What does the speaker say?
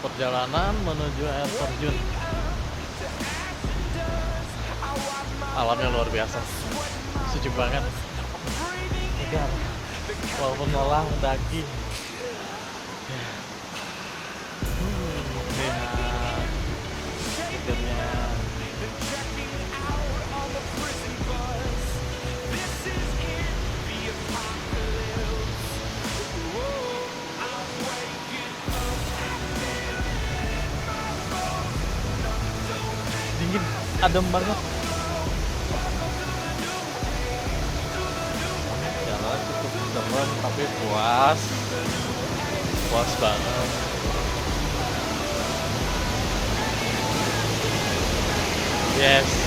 perjalanan menuju air terjun. Alamnya luar biasa, sejuk banget, segar, walaupun lelah mendaki. Lihat segarnya. Dingin, adem banget. Jalan cukup serem tapi puas banget. Yes.